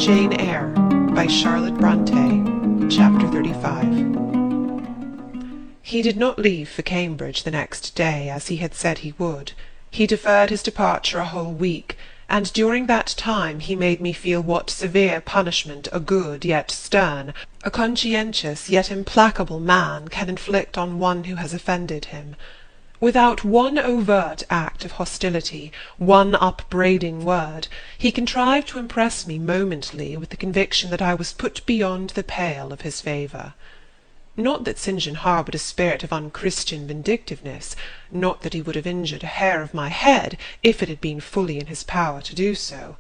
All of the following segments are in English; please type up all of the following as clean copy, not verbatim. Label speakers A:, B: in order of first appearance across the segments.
A: Jane Eyre by Charlotte Bronte, Chapter 35. He did not leave for Cambridge the next day, as he had said he would. He deferred his departure a whole week, and during that time he made me feel what severe punishment a good yet stern, a conscientious yet implacable man can inflict on one who has offended him. Without one overt act of hostility, one upbraiding word, he contrived to impress me momently with the conviction that I was put beyond the pale of his favour. Not that St. John harboured a spirit of unchristian vindictiveness, not that he would have injured a hair of my head, if it had been fully in his power to do so.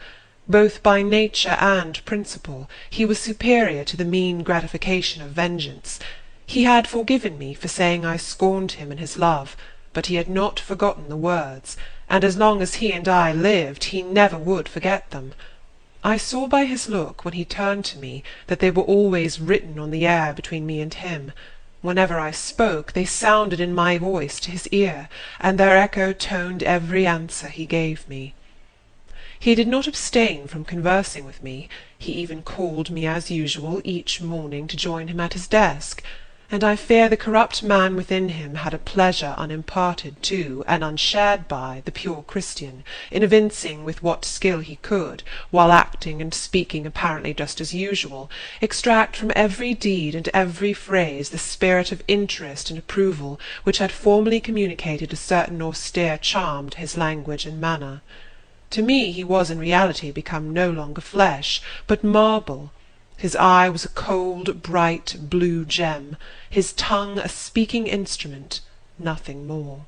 A: Both by nature and principle he was superior to the mean gratification of vengeance. He had forgiven me for saying I scorned him in his love, but he had not forgotten the words, and as long as he and I lived he never would forget them. I saw by his look, when he turned to me, that they were always written on the air between me and him. Whenever I spoke, they sounded in my voice to his ear, and their echo toned every answer he gave me. He did not abstain from conversing with me. He even called me as usual each morning to join him at his desk, and I fear the corrupt man within him had a pleasure unimparted to, and unshared by, the pure Christian, in evincing with what skill he could, while acting and speaking apparently just as usual, extract from every deed and every phrase the spirit of interest and approval which had formerly communicated a certain austere charm to his language and manner. To me he was in reality become no longer flesh, but marble. His eye was a cold, bright, blue gem, his tongue a speaking instrument, nothing more.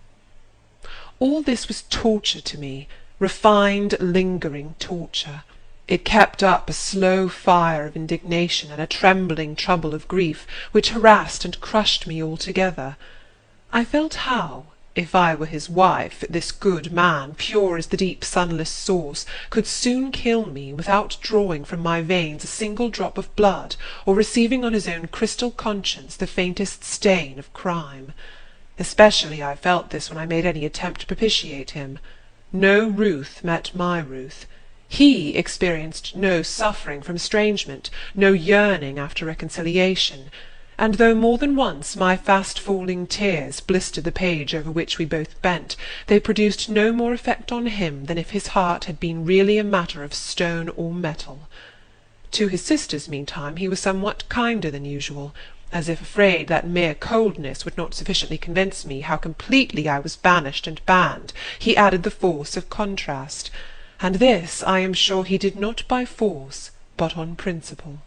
A: All this was torture to me, refined, lingering torture. It kept up a slow fire of indignation and a trembling trouble of grief, which harassed and crushed me altogether. I felt how, if I were his wife, this good man, pure as the deep sunless source, could soon kill me without drawing from my veins a single drop of blood, or receiving on his own crystal conscience the faintest stain of crime. Especially I felt this when I made any attempt to propitiate him. No ruth met my ruth. He experienced no suffering from estrangement, no yearning after reconciliation, and though more than once my fast-falling tears blistered the page over which we both bent, they produced no more effect on him than if his heart had been really a matter of stone or metal. To his sisters, meantime, he was somewhat kinder than usual, as if afraid that mere coldness would not sufficiently convince me how completely I was banished and banned. He added the force of contrast, and this I am sure he did not by force, but on principle.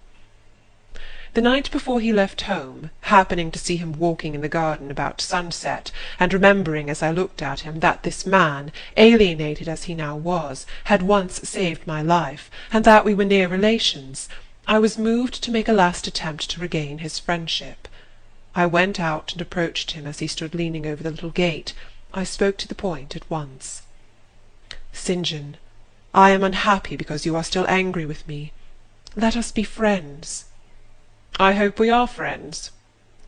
A: The night before he left home, happening to see him walking in the garden about sunset, and remembering as I looked at him that this man, alienated as he now was, had once saved my life, and that we were near relations, I was moved to make a last attempt to regain his friendship. I went out and approached him as he stood leaning over the little gate. I spoke to the point at once. "St. John, I am unhappy because you are still angry with me. Let us be friends." "I hope we are friends,"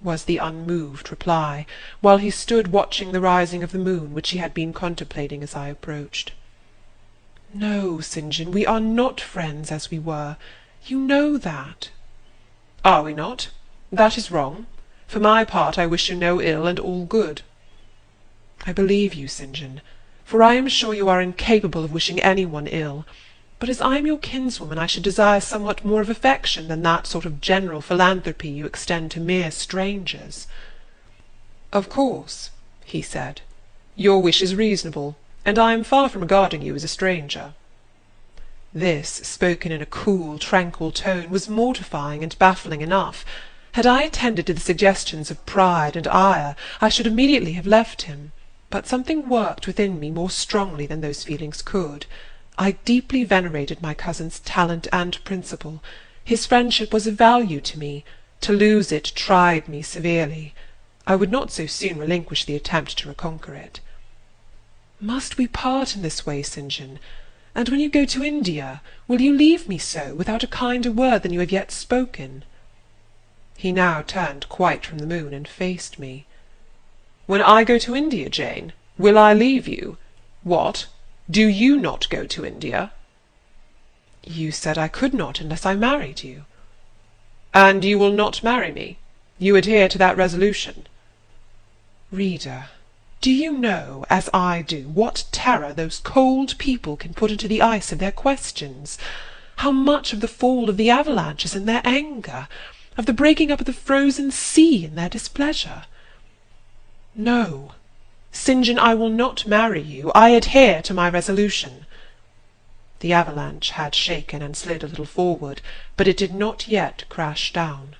A: was the unmoved reply, while he stood watching the rising of the moon, which he had been contemplating as I approached. "No, St. John, we are not friends as we were. You know that." "Are we not? That is wrong. For my part, I wish you no ill and all good." "I believe you, St. John, for I am sure you are incapable of wishing any one ill. But as I am your kinswoman, I should desire somewhat more of affection than that sort of general philanthropy you extend to mere strangers." "Of course," he said, "your wish is reasonable, and I am far from regarding you as a stranger." This, spoken in a cool, tranquil tone, was mortifying and baffling enough. Had I attended to the suggestions of pride and ire, I should immediately have left him, but something worked within me more strongly than those feelings could. I deeply venerated my cousin's talent and principle. His friendship was of value to me. To lose it tried me severely. I would not so soon relinquish the attempt to reconquer it. "Must we part in this way, St. John? And when you go to India, will you leave me so, without a kinder word than you have yet spoken?" He now turned quite from the moon and faced me. "When I go to India, Jane, will I leave you? What? Do you not go to India?" You said I could not unless I married you. And you will not marry me? You adhere to that resolution? Reader, do you know, as I do, what terror those cold people can put into the ice of their questions? How much of the fall of the avalanche is in their anger, of the breaking up of the frozen sea in their displeasure? No, St. John, I will not marry you. I adhere to my resolution. The avalanche had shaken and slid a little forward, but it did not yet crash down.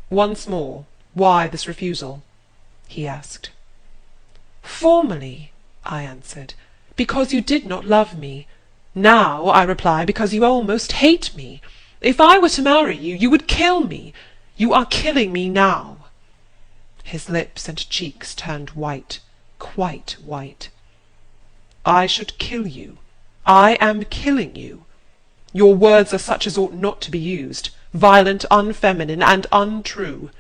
A: Once more, why this refusal? He asked. Formerly, I answered, because you did not love me. Now, I reply, because you almost hate me. If I were to marry you, you would kill me. You are killing me now. His lips and cheeks turned white, quite white. I should kill you. I am killing you. Your words are such as ought not to be used, violent, unfeminine, and untrue.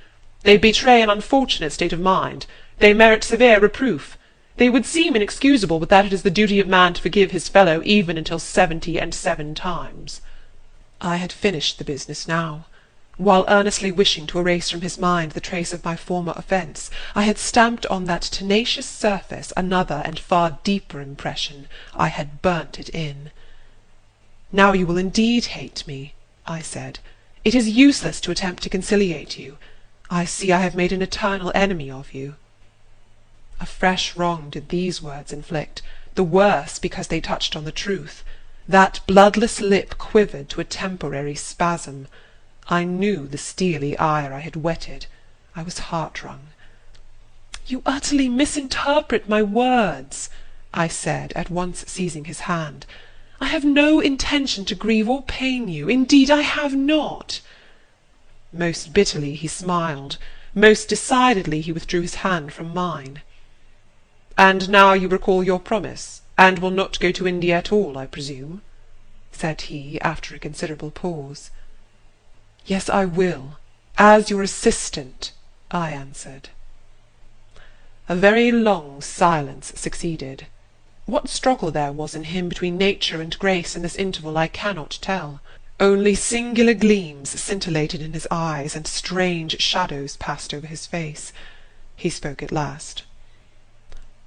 A: They betray an unfortunate state of mind. They merit severe reproof. They would seem inexcusable, but that it is the duty of man to forgive his fellow even until 77 times. I had finished the business now. While earnestly wishing to erase from his mind the trace of my former offence, I had stamped on that tenacious surface another and far deeper impression. I had burnt it in. Now you will indeed hate me, I said. It is useless to attempt to conciliate you. I see I have made an eternal enemy of you. A fresh wrong did these words inflict, the worse because they touched on the truth. That bloodless lip quivered to a temporary spasm. I knew the steely ire I had whetted. I was heart-wrung. You utterly misinterpret my words, I said, at once seizing his hand. I have no intention to grieve or pain you. Indeed, I have not. Most bitterly he smiled. Most decidedly he withdrew his hand from mine. And now you recall your promise, and will not go to India at all, I presume? Said he, after a considerable pause. Yes, I will, as your assistant, I answered. A very long silence succeeded. What struggle there was in him between nature and grace in this interval I cannot tell. Only singular gleams scintillated in his eyes, and strange shadows passed over his face. He spoke at last.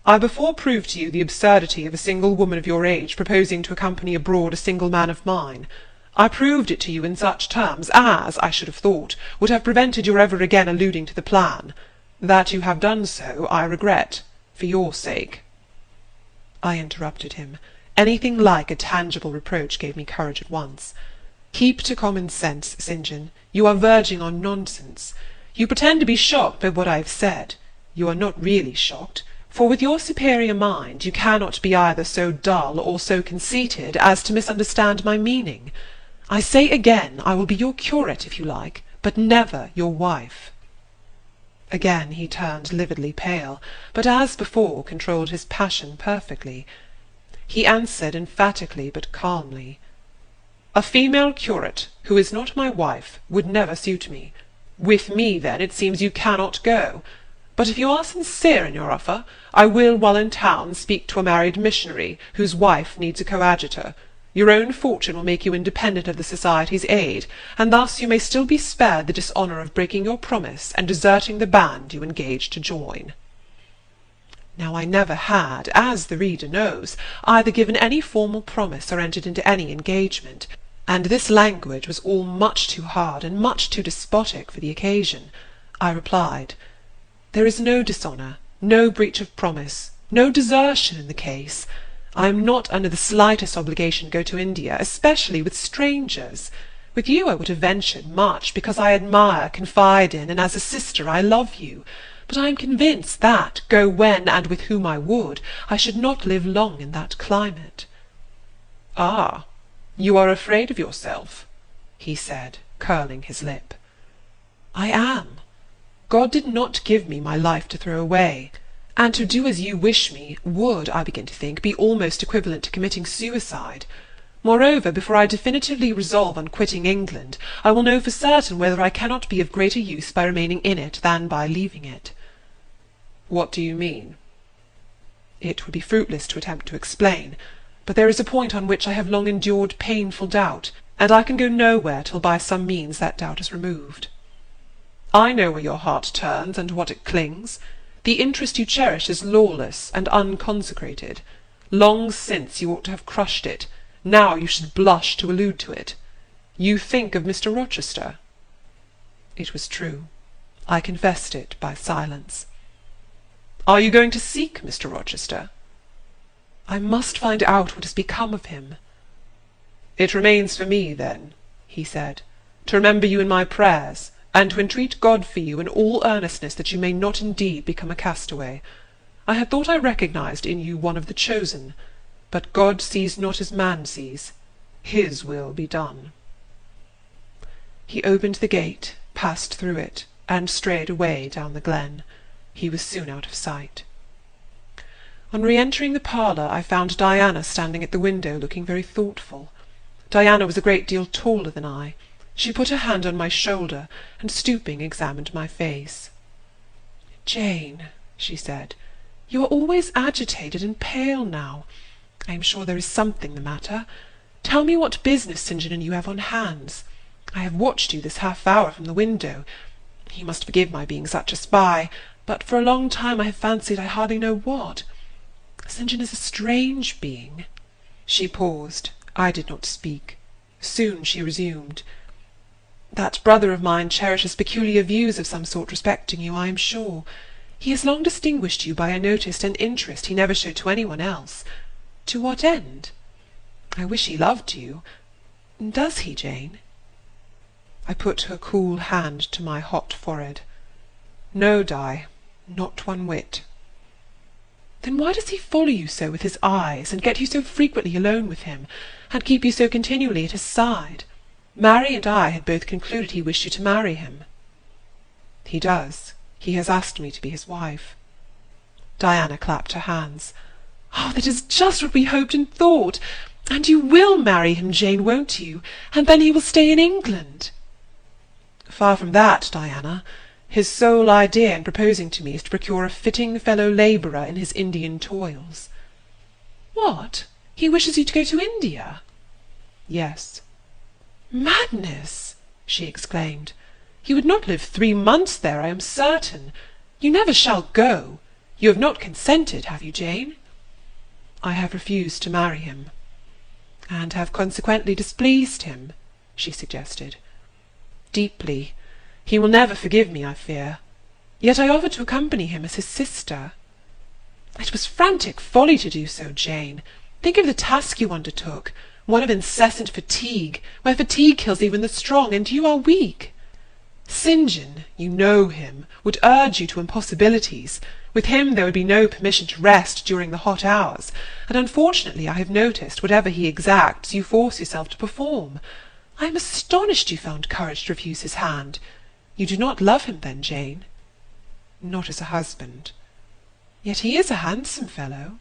A: I before proved to you the absurdity of a single woman of your age proposing to accompany abroad a single man of mine. I proved it to you in such terms as, I should have thought, would have prevented your ever again alluding to the plan. That you have done so, I regret, for your sake. I interrupted him. Anything like a tangible reproach gave me courage at once. Keep to common sense, St. John. You are verging on nonsense. You pretend to be shocked by what I have said. You are not really shocked, for with your superior mind you cannot be either so dull or so conceited as to misunderstand my meaning. I say again, I will be your curate if you like, but never your wife. Again he turned lividly pale, but as before controlled his passion perfectly. He answered emphatically but calmly, A female curate, who is not my wife, would never suit me. With me, then, it seems you cannot go. But if you are sincere in your offer, I will, while in town, speak to a married missionary, whose wife needs a coadjutor. Your own fortune will make you independent of the Society's aid, and thus you may still be spared the dishonour of breaking your promise and deserting the band you engaged to join. Now I never had, as the reader knows, either given any formal promise or entered into any engagement, and this language was all much too hard and much too despotic for the occasion. I replied, There is no dishonour, no breach of promise, no desertion in the case. I am not under the slightest obligation to go to India, especially with strangers. With you I would have ventured much, because I admire, confide in, and as a sister I love you. But I am convinced that, go when and with whom I would, I should not live long in that climate. Ah, you are afraid of yourself, he said, curling his lip. I am. God did not give me my life to throw away. And to do as you wish me would, I begin to think, be almost equivalent to committing suicide. Moreover, before I definitively resolve on quitting England, I will know for certain whether I cannot be of greater use by remaining in it than by leaving it. What do you mean? It would be fruitless to attempt to explain. but there is a point on which I have long endured painful doubt, and I can go nowhere till by some means that doubt is removed. I know where your heart turns and to what it clings. The interest you cherish is lawless and unconsecrated. Long since you ought to have crushed it. Now you should blush to allude to it. You think of Mr. Rochester. It was true. I confessed it by silence. Are you going to seek Mr. Rochester? I must find out what has become of him. It remains for me, then, he said, to remember you in my prayers, and to entreat God for you in all earnestness that you may not indeed become a castaway. I had thought I recognized in you one of the chosen, but God sees not as man sees. His will be done. He opened the gate, passed through it, and strayed away down the glen. He was soon out of sight. On re-entering the parlour, I found Diana standing at the window, looking very thoughtful. Diana was a great deal taller than I. She put her hand on my shoulder, and stooping examined my face. "Jane," she said, "you are always agitated and pale now. I am sure there is something the matter. Tell me what business St. John and you have on hands. I have watched you this half-hour from the window. You must forgive my being such a spy, but for a long time I have fancied I hardly know what. St. John is a strange being." She paused. I did not speak. Soon she resumed. "That brother of mine cherishes peculiar views of some sort respecting you, I am sure. He has long distinguished you by a notice and interest he never showed to anyone else. To what end? I wish he loved you. Does he, Jane?" I put her cool hand to my hot forehead. "No, Di, not one whit." "Then why does he follow you so with his eyes, and get you so frequently alone with him, and keep you so continually at his side? Mary and I had both concluded he wished you to marry him." "He does. He has asked me to be his wife." Diana clapped her hands. "Oh, that is just what we hoped and thought! And you will marry him, Jane, won't you? And then he will stay in England." "Far from that, Diana. His sole idea in proposing to me is to procure a fitting fellow-labourer in his Indian toils." "What? He wishes you to go to India?" "Yes." "Madness!" she exclaimed. "You would not live 3 months there, I am certain. You never shall go. You have not consented, have you, Jane?" "I have refused to marry him." "And have consequently displeased him?" she suggested. "Deeply. He will never forgive me, I fear. Yet I offered to accompany him as his sister." "It was frantic folly to do so, Jane. Think of the task you undertook, one of incessant fatigue, where fatigue kills even the strong, and you are weak. St. John, you know him, would urge you to impossibilities. With him there would be no permission to rest during the hot hours, and unfortunately I have noticed whatever he exacts you force yourself to perform. I am astonished you found courage to refuse his hand. You do not love him, then, Jane?" "Not as a husband." "Yet he is a handsome fellow."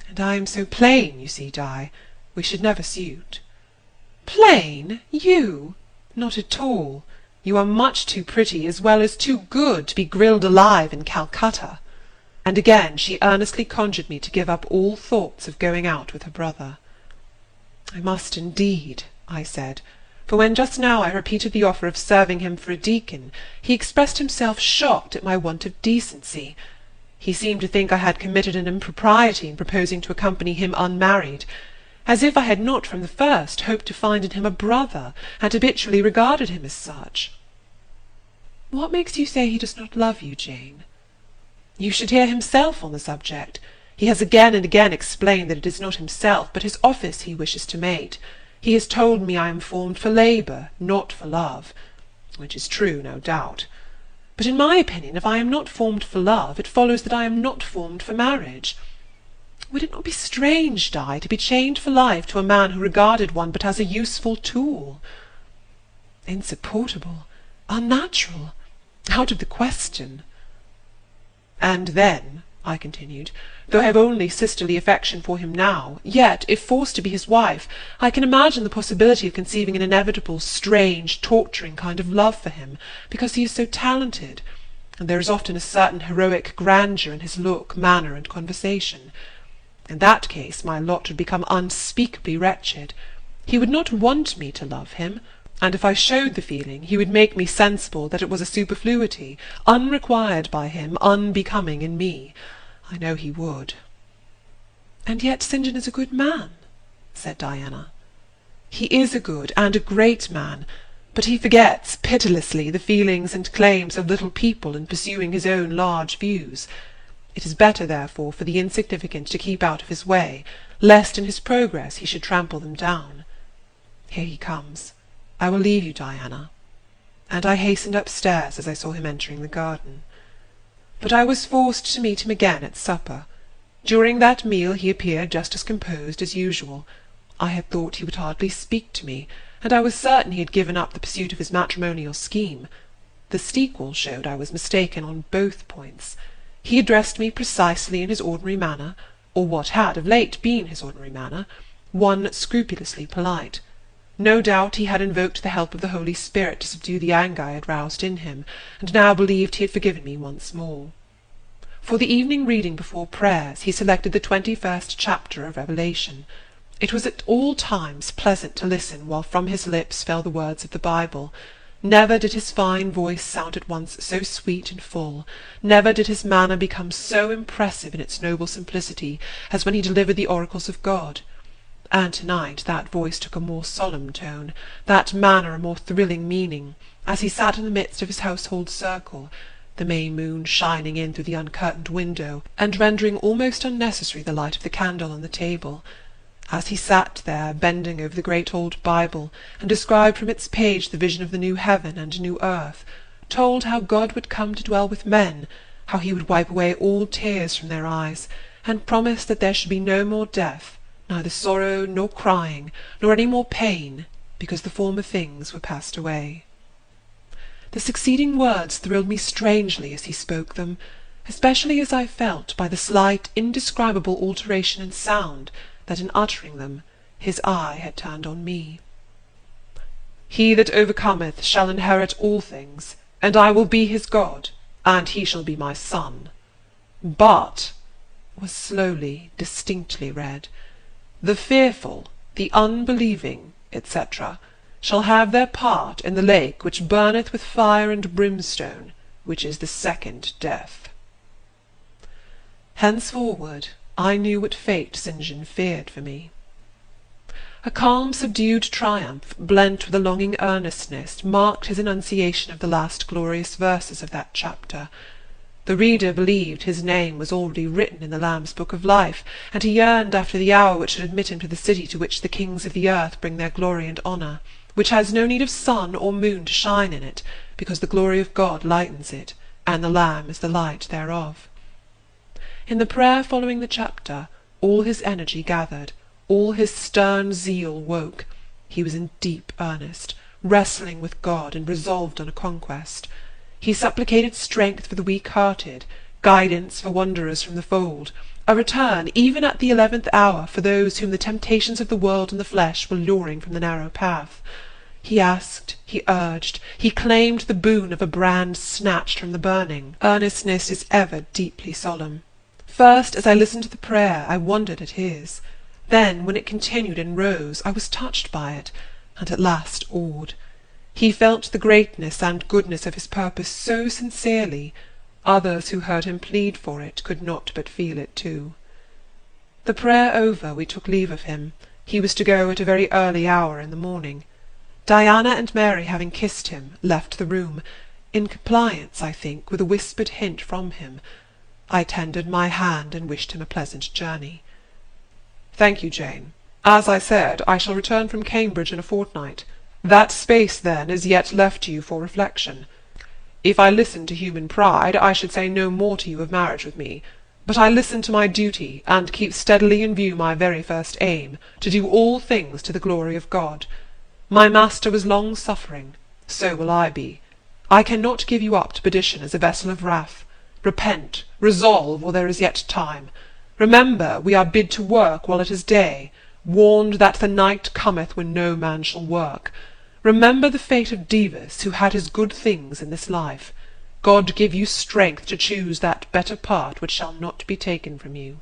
A: "And I am so plain, you see, Di. We should never suit." "Plain? You? Not at all. You are much too pretty as well as too good to be grilled alive in Calcutta." And again she earnestly conjured me to give up all thoughts of going out with her brother. "I must indeed," I said, for when just now I repeated the offer of serving him for a deacon, he expressed himself shocked at my want of decency. He seemed to think I had committed an impropriety in proposing to accompany him unmarried, as if I had not from the first hoped to find in him a brother, and habitually regarded him as such. "What makes you say he does not love you, Jane?" "You should hear himself on the subject. He has again and again explained that it is not himself, but his office he wishes to mate. He has told me I am formed for labour, not for love, which is true, no doubt. But in my opinion, if I am not formed for love, it follows that I am not formed for marriage. Would it not be strange, Di, to be chained for life to a man who regarded one but as a useful tool? Insupportable, unnatural, out of the question. And then, I continued, though I have only sisterly affection for him now, yet, if forced to be his wife, I can imagine the possibility of conceiving an inevitable, strange, torturing kind of love for him, because he is so talented, and there is often a certain heroic grandeur in his look, manner, and conversation. In that case my lot would become unspeakably wretched. He would not want me to love him, and if I showed the feeling, he would make me sensible that it was a superfluity, unrequired by him, unbecoming in me. I know he would. "And yet St. John is a good man," said Diana. "He is a good and a great man, but he forgets pitilessly the feelings and claims of little people in pursuing his own large views. It is better, therefore, for the insignificant to keep out of his way, lest in his progress he should trample them down. Here he comes. I will leave you, Diana." And I hastened upstairs as I saw him entering the garden. But I was forced to meet him again at supper. During that meal he appeared just as composed as usual. I had thought he would hardly speak to me, and I was certain he had given up the pursuit of his matrimonial scheme. The sequel showed I was mistaken on both points. He addressed me precisely in his ordinary manner, or what had of late been his ordinary manner, one scrupulously polite. No doubt he had invoked the help of the Holy Spirit to subdue the anger I had roused in him, and now believed he had forgiven me once more. For the evening reading before prayers he selected the 21st chapter of Revelation. It was at all times pleasant to listen while from his lips fell the words of the Bible. Never did his fine voice sound at once so sweet and full, never did his manner become so impressive in its noble simplicity as when he delivered the oracles of God. And to-night that voice took a more solemn tone, that manner a more thrilling meaning, as he sat in the midst of his household circle, the May moon shining in through the uncurtained window, and rendering almost unnecessary the light of the candle on the table. As he sat there, bending over the great old Bible, and described from its page the vision of the new heaven and new earth, told how God would come to dwell with men, how he would wipe away all tears from their eyes, and promised that there should be no more death, neither sorrow nor crying, nor any more pain, because the former things were passed away. The succeeding words thrilled me strangely as he spoke them, especially as I felt, by the slight, indescribable alteration in sound, that in uttering them his eye had turned on me. "He that overcometh shall inherit all things, and I will be his God, and he shall be my son. But," was slowly, distinctly read, "the fearful, the unbelieving, etc., shall have their part in the lake which burneth with fire and brimstone, which is the second death." Henceforward I knew what fate St. John feared for me. A calm, subdued triumph, blent with a longing earnestness, marked his enunciation of the last glorious verses of that chapter. The reader believed his name was already written in the Lamb's book of life, and he yearned after the hour which should admit him to the city to which the kings of the earth bring their glory and honour, which has no need of sun or moon to shine in it, because the glory of God lightens it, and the Lamb is the light thereof. In the prayer following the chapter, all his energy gathered, all his stern zeal woke. He was in deep earnest, wrestling with God, and resolved on a conquest. He supplicated strength for the weak-hearted, guidance for wanderers from the fold, a return, even at the 11th hour, for those whom the temptations of the world and the flesh were luring from the narrow path. He asked, he urged, he claimed the boon of a brand snatched from the burning. Earnestness is ever deeply solemn. First, as I listened to the prayer, I wondered at his. Then, when it continued and rose, I was touched by it, and at last awed. He felt the greatness and goodness of his purpose so sincerely, others who heard him plead for it could not but feel it too. The prayer over, we took leave of him. He was to go at a very early hour in the morning. Diana and Mary, having kissed him, left the room, in compliance, I think, with a whispered hint from him. I tendered my hand and wished him a pleasant journey. "Thank you, Jane. As I said, I shall return from Cambridge in a fortnight. That space, then, is yet left to you for reflection. If I listened to human pride, I should say no more to you of marriage with me, but I listen to my duty, and keep steadily in view my very first aim, to do all things to the glory of God. My Master was long-suffering, so will I be. I cannot give you up to perdition as a vessel of wrath. Repent, resolve, while there is yet time. Remember, we are bid to work while it is day, warned that the night cometh when no man shall work. Remember the fate of Dives, who had his good things in this life. God give you strength to choose that better part which shall not be taken from you."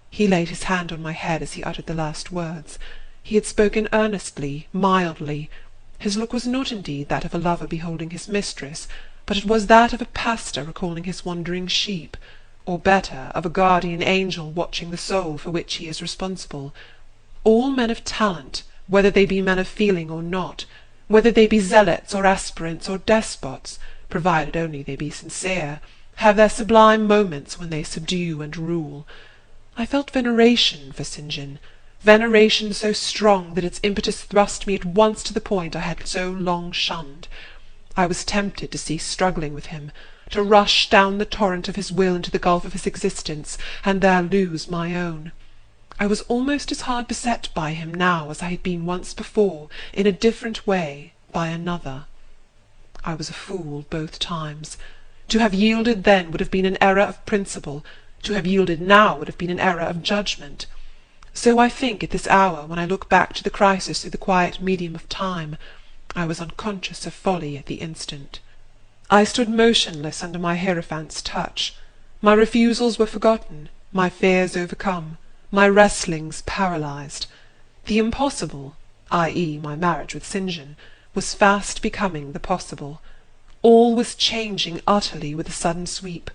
A: He laid his hand on my head as he uttered the last words. He had spoken earnestly, mildly. His look was not indeed that of a lover beholding his mistress, but it was that of a pastor recalling his wandering sheep, or better, of a guardian angel watching the soul for which he is responsible. All men of talent, whether they be men of feeling or not, whether they be zealots or aspirants or despots, provided only they be sincere, have their sublime moments when they subdue and rule. I felt veneration for St. John, veneration so strong that its impetus thrust me at once to the point I had so long shunned. I was tempted to cease struggling with him, to rush down the torrent of his will into the gulf of his existence, and there lose my own. I was almost as hard beset by him now as I had been once before, in a different way, by another. I was a fool both times. To have yielded then would have been an error of principle. To have yielded now would have been an error of judgment. So I think at this hour, when I look back to the crisis through the quiet medium of time, I was unconscious of folly at the instant. I stood motionless under my hierophant's touch. My refusals were forgotten, my fears overcome, my wrestlings paralysed. The impossible, i.e. my marriage with St. John, was fast becoming the possible. All was changing utterly with a sudden sweep.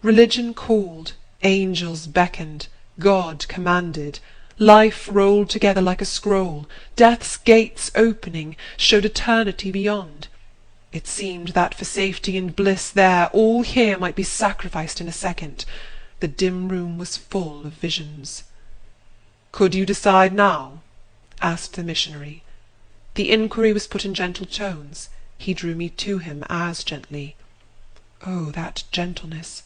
A: Religion called, angels beckoned, God commanded, life rolled together like a scroll, death's gates opening showed eternity beyond. It seemed that for safety and bliss there, all here might be sacrificed in a second. The dim room was full of visions. "Could you decide now?" asked the missionary. The inquiry was put in gentle tones. He drew me to him as gently. Oh, that gentleness!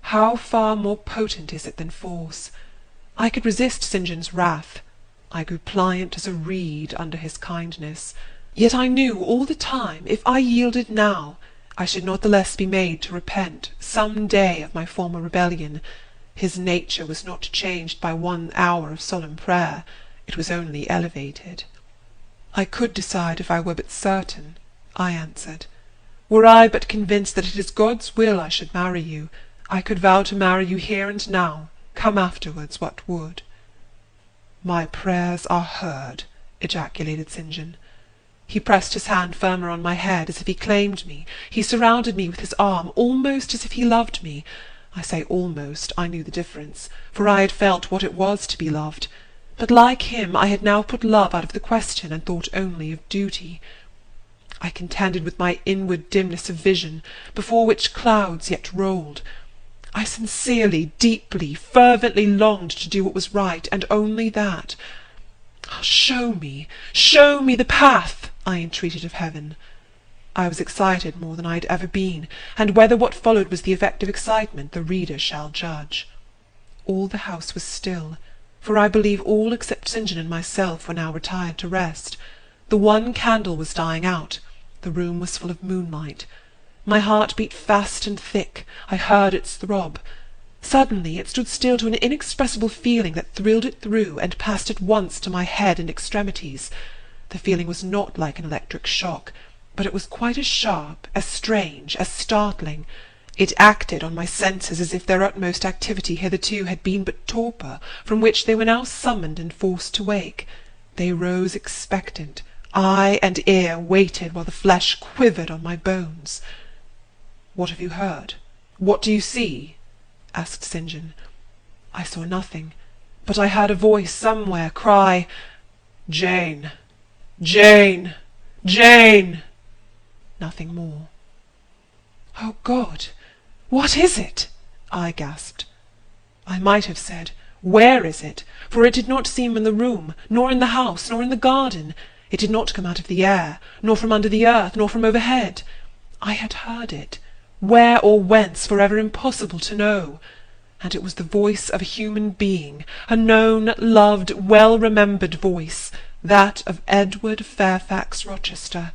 A: How far more potent is it than force! I could resist St. John's wrath. I grew pliant as a reed under his kindness. Yet I knew all the time, if I yielded now, I should not the less be made to repent some day of my former rebellion. His nature was not changed by 1 hour of solemn prayer. It was only elevated. I could decide if I were but certain, I answered. Were I but convinced that it is God's will I should marry you, I could vow to marry you here and now, come afterwards what would. My prayers are heard, ejaculated St. John. He pressed his hand firmer on my head, as if he claimed me. He surrounded me with his arm, almost as if he loved me. I say almost, I knew the difference, for I had felt what it was to be loved. But like him, I had now put love out of the question, and thought only of duty. I contended with my inward dimness of vision, before which clouds yet rolled. I sincerely, deeply, fervently longed to do what was right, and only that. Show me the path, I entreated of heaven. I was excited more than I had ever been, and whether what followed was the effect of excitement the reader shall judge. All the house was still, for I believe all except St. John and myself were now retired to rest. The one candle was dying out. The room was full of moonlight. My heart beat fast and thick. I heard its throb. Suddenly it stood still to an inexpressible feeling that thrilled it through and passed at once to my head and extremities. The feeling was not like an electric shock, but it was quite as sharp, as strange, as startling. It acted on my senses as if their utmost activity hitherto had been but torpor, from which they were now summoned and forced to wake. They rose expectant. Eye and ear waited while the flesh quivered on my bones. "What have you heard? What do you see?" asked St. John. I saw nothing, but I heard a voice somewhere cry, "Jane! Jane! Jane!" Nothing more. "Oh God! What is it?" I gasped. I might have said, "Where is it?" for it did not seem in the room, nor in the house, nor in the garden. It did not come out of the air, nor from under the earth, nor from overhead. I had heard it. Where or whence, forever impossible to know. And it was the voice of a human being, a known, loved, well-remembered voice, that of Edward Fairfax Rochester,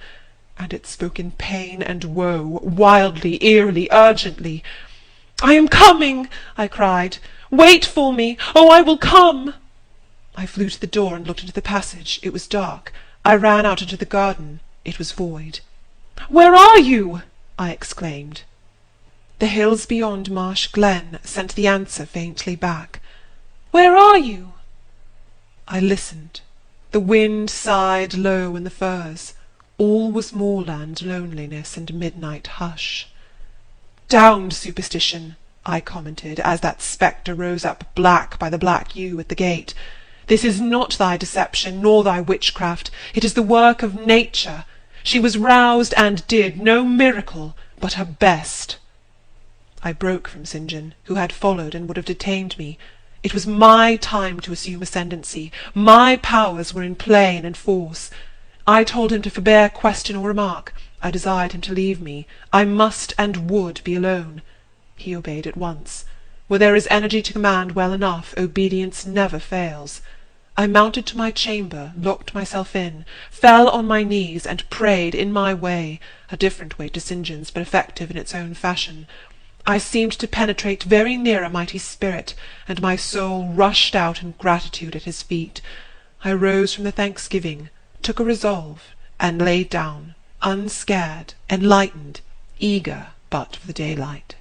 A: and it spoke in pain and woe, wildly, eerily, urgently. "I am coming!" I cried. "Wait for me! Oh, I will come!" I flew to the door and looked into the passage. It was dark. I ran out into the garden. It was void. "Where are you?" I exclaimed. The hills beyond Marsh Glen sent the answer faintly back. Where are you?" I listened. The wind sighed low in the firs. All was moorland loneliness and midnight hush. "Down, superstition!" I commented, as that spectre rose up black by the black yew at the gate. "This is not thy deception, nor thy witchcraft. It is the work of nature. She was roused and did no miracle, but her best." I broke from St. John, who had followed and would have detained me. It was my time to assume ascendancy. My powers were in play and in force. I told him to forbear question or remark. I desired him to leave me. I must and would be alone. He obeyed at once. Where there is energy to command well enough, obedience never fails. I mounted to my chamber, locked myself in, fell on my knees, and prayed in my way, a different way to St. John's, but effective in its own fashion. I seemed to penetrate very near a mighty spirit, and my soul rushed out in gratitude at his feet. I rose from the thanksgiving, took a resolve, and lay down, unscared, enlightened, eager but for the daylight.